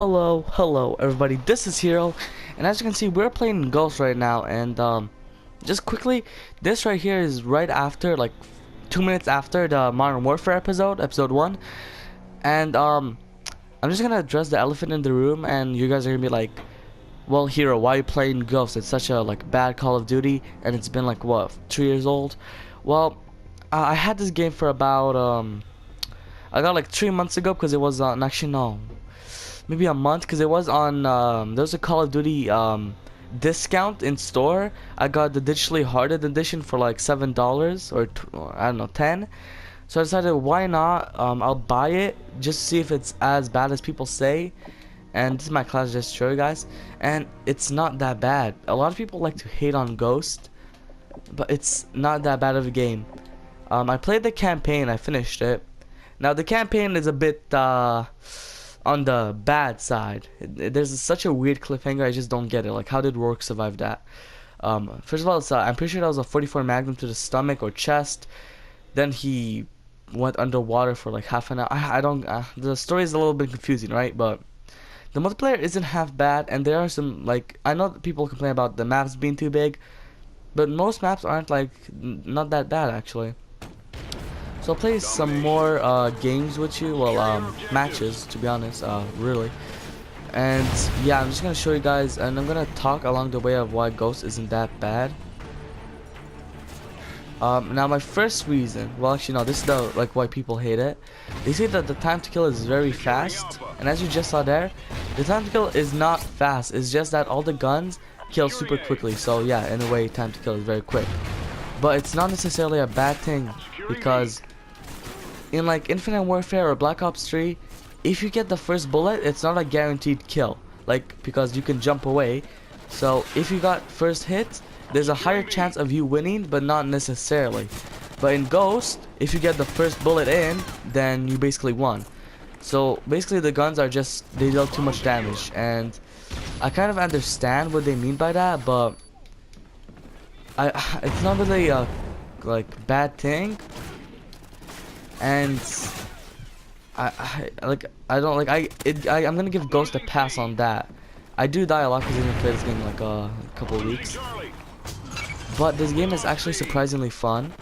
Hello everybody, this is Hero, and as you can see we're playing Ghost right now, and just quickly, this right here is right after, like 2 minutes after the Modern Warfare episode 1, and I'm just gonna address the elephant in the room, and you guys are gonna be like, well Hero, why are you playing Ghost? It's such a like bad Call of Duty, and it's been like what, 2 years old? Well, I had this game for about I got like 3 months ago, because it was actually no, maybe a month, because it was on there was a Call of Duty discount in store. I got the digitally hardened edition for like $7 or I don't know, 10. So I decided, why not, I'll buy it just to see if it's as bad as people say. And this is my class just to show you guys, and it's not that bad. A lot of people like to hate on Ghost, but it's not that bad of a game. I played the campaign, I finished it. Now the campaign is a bit on the bad side. There's such a weird cliffhanger, I just don't get it. Like, how did Rourke survive that? First of all, I'm pretty sure that was a 44 Magnum to the stomach or chest. Then he went underwater for like half an hour. I don't. The story is a little bit confusing, right? But the multiplayer isn't half bad, and there are some, like, I know that people complain about the maps being too big, but most maps aren't like not that bad actually. So I'll play some more games with you, well, matches, to be honest, really. And yeah, I'm just gonna show you guys, and I'm gonna talk along the way of why Ghost isn't that bad. Now my first reason, well actually no, this is the, like, why people hate it. They say that the time to kill is very fast, and as you just saw there, the time to kill is not fast, it's just that all the guns kill super quickly. So yeah, in a way, time to kill is very quick. But it's not necessarily a bad thing, because in like Infinite Warfare or Black Ops 3, if you get the first bullet, it's not a guaranteed kill, like, because you can jump away. So if you got first hit, there's a higher chance of you winning, but not necessarily. But in Ghost, if you get the first bullet in, then you basically won. So basically the guns are just, they deal too much damage, and I kind of understand what they mean by that, but it's not really a like bad thing. And I don't like I'm gonna give Ghost a pass on that. I do die a lot because I didn't play this game like a couple of weeks, but this game is actually surprisingly fun.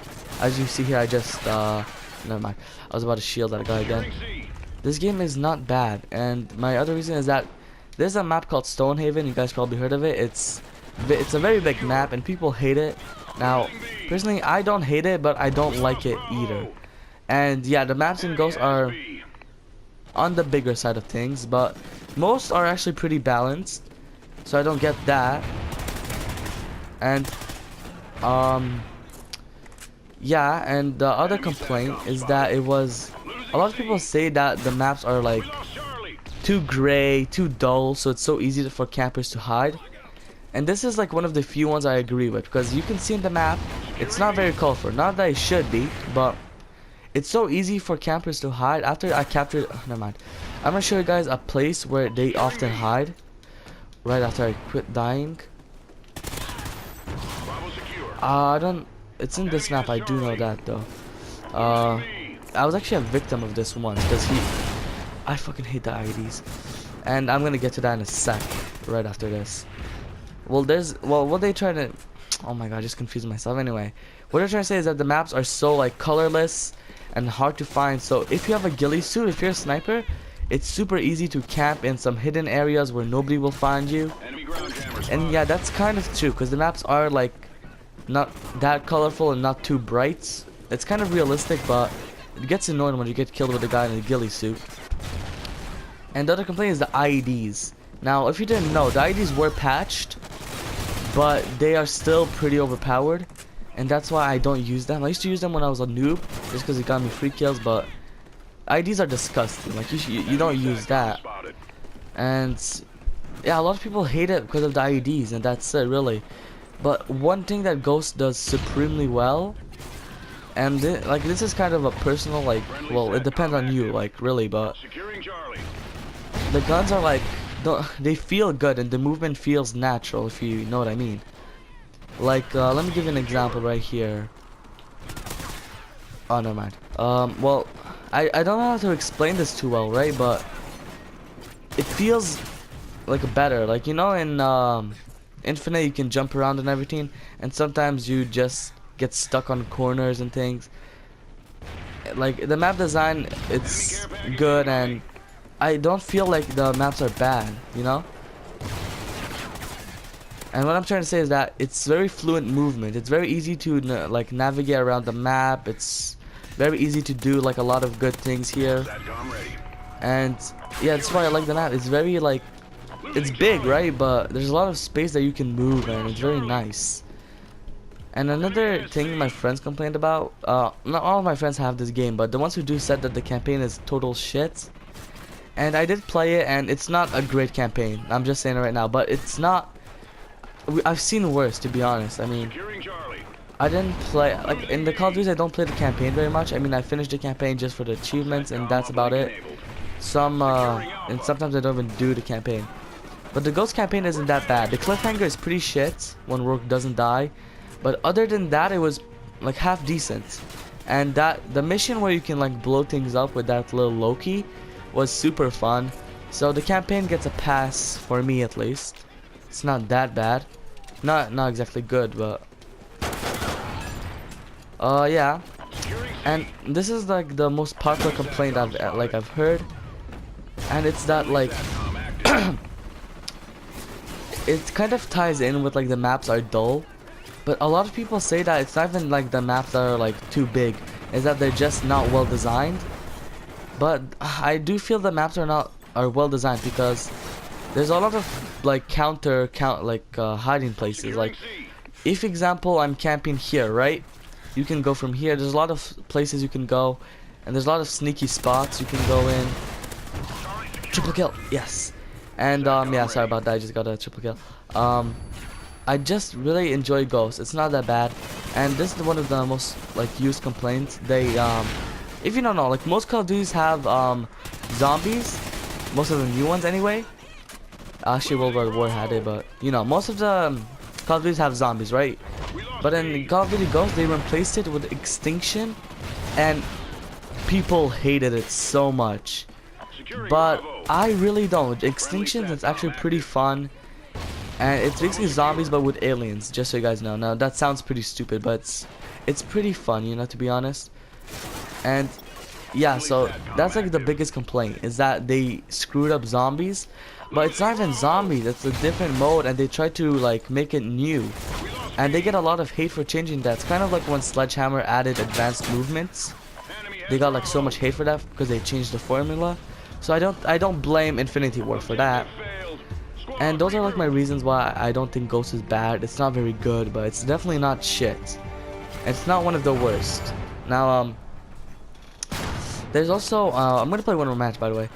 As you see here, I just never mind, I was about to shield that guy again. This game is not bad, and my other reason is that there's a map called Stonehaven. You guys probably heard of it. It's a very big map, and people hate it. Now personally, I don't hate it, but I don't like it either. And yeah, the maps in Ghost are on the bigger side of things, but most are actually pretty balanced, so I don't get that. And yeah, and the other complaint is that a lot of people say that the maps are like too gray, too dull, so it's so easy for campers to hide. And this is like one of the few ones I agree with, because you can see in the map it's not very colorful. Not that it should be, but it's so easy for campers to hide. After I captured, never mind. I'm gonna show you guys a place where they often hide. Right after I quit dying. I don't. It's in this map. I do know that though. I was actually a victim of this once because I fucking hate the IEDs, and I'm gonna get to that in a sec. Right after this. Well, what they try to. Oh my god, I just confused myself. Anyway, what they're trying to say is that the maps are so like colorless and hard to find. So if you have a ghillie suit, if you're a sniper, it's super easy to camp in some hidden areas where nobody will find you. And yeah, that's kind of true, because the maps are like not that colorful and not too bright. It's kind of realistic, but it gets annoying when you get killed with a guy in a ghillie suit. And the other complaint is the IEDs. Now, if you didn't know, the IEDs were patched, but they are still pretty overpowered. And that's why I don't use them. I used to use them when I was a noob, just because it got me free kills, but IDs are disgusting. Like, you don't use that. And yeah, a lot of people hate it because of the IEDs, and that's it, really. But one thing that Ghost does supremely well, and like, this is kind of a personal, like, well, it depends on you, like, really, but the guns are like, they feel good, and the movement feels natural, if you know what I mean. Like, let me give you an example right here. Oh, never mind. Well, I don't know how to explain this too well, right? But it feels like better. Like, you know, in Infinite you can jump around and everything, and sometimes you just get stuck on corners and things. Like, the map design, it's good, and I don't feel like the maps are bad, you know? And what I'm trying to say is that it's very fluent movement. It's very easy to like navigate around the map. It's very easy to do like a lot of good things here. And yeah, that's why I like the map. It's very like, it's big, right? But there's a lot of space that you can move, and it's very nice. And another thing my friends complained about, not all of my friends have this game, but the ones who do said that the campaign is total shit. And I did play it, and it's not a great campaign. I'm just saying it right now, but it's not. I've seen worse, to be honest. I mean, I didn't play, like, in the Call of Duty I don't play the campaign very much. I mean, I finished the campaign just for the achievements, and that's about it. And sometimes I don't even do the campaign. But the Ghost campaign isn't that bad. The cliffhanger is pretty shit when Rourke doesn't die. But other than that, it was like half decent. And the mission where you can like blow things up with that little Loki was super fun. So the campaign gets a pass for me, at least. It's not that bad. Not exactly good, but yeah. And this is like the most popular complaint I've heard, and it's that like it kind of ties in with like the maps are dull. But a lot of people say that it's not even like the maps that are like too big, is that they're just not well designed. But I do feel the maps are well designed, because there's a lot of like hiding places. Like, if example I'm camping here, right? You can go from here. There's a lot of places you can go, and there's a lot of sneaky spots you can go in. Triple kill, yes. And yeah, sorry about that. I just got a triple kill. I just really enjoy Ghost. It's not that bad, and this is one of the most like used complaints. They if you don't know, like most Call of Duties have zombies. Most of the new ones anyway. Actually, World War War had it, but you know, most of the Call of Duties have zombies, right? But in Call of Duty Ghost, they replaced it with Extinction, and people hated it so much. But I really don't. Extinction is actually pretty fun, and it's basically zombies but with aliens. Just so you guys know. Now that sounds pretty stupid, but it's pretty fun, you know, to be honest. And yeah, so that's like the biggest complaint, is that they screwed up zombies. But it's not even zombies, it's a different mode, and they try to like make it new. And they get a lot of hate for changing that. It's kind of like when Sledgehammer added advanced movements. They got like so much hate for that because they changed the formula. So I don't blame Infinity Ward for that. And those are like my reasons why I don't think Ghost is bad. It's not very good, but it's definitely not shit. It's not one of the worst. Now there's also I'm gonna play one more match, by the way.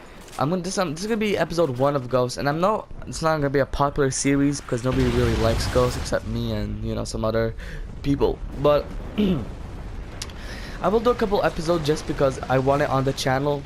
This is gonna be episode 1 of Ghost, and it's not gonna be a popular series because nobody really likes Ghost except me and, you know, some other people. But I will do a couple episodes just because I want it on the channel.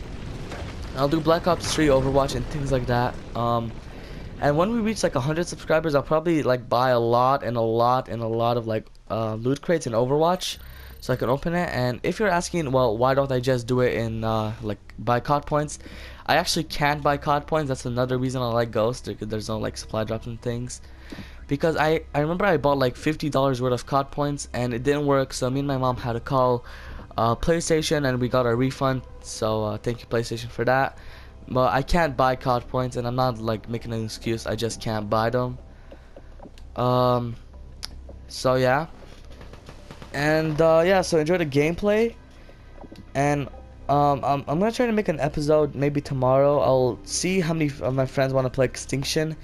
I'll do Black Ops 3, Overwatch, and things like that. And when we reach like 100 subscribers, I'll probably like buy a lot of like loot crates in Overwatch, so I can open it. And if you're asking, well, why don't I just do it in like buy COD points? I actually can't buy COD points. That's another reason I like Ghost. There's no like supply drops and things. Because I remember I bought like $50 worth of COD points and it didn't work. So me and my mom had to call PlayStation and we got a refund. So thank you PlayStation for that. But I can't buy COD points, and I'm not like making an excuse. I just can't buy them. So yeah. And yeah, so enjoy the gameplay. And I'm gonna try to make an episode maybe tomorrow. I'll see how many of my friends want to play Extinction.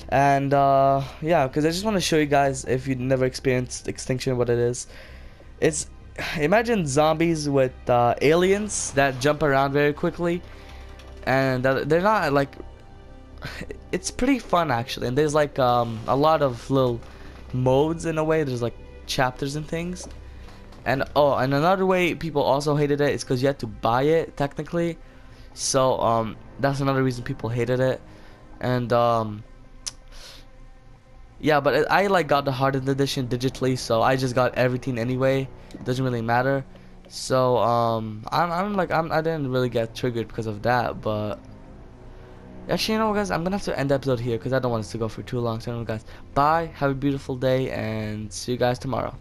And yeah, because I just want to show you guys, if you never experienced Extinction, what it is. It's, imagine zombies with aliens that jump around very quickly, and they're not like, it's pretty fun actually. And there's like a lot of little modes in a way. There's like chapters and things. And and another way people also hated it is because you had to buy it technically. So that's another reason people hated it. And yeah, but I like got the hardened edition digitally, so I just got everything anyway. It doesn't really matter. So I didn't really get triggered because of that, but Actually, you know what, guys? I'm gonna have to end the episode here because I don't want this to go for too long. So, anyway, guys, bye. Have a beautiful day, and see you guys tomorrow.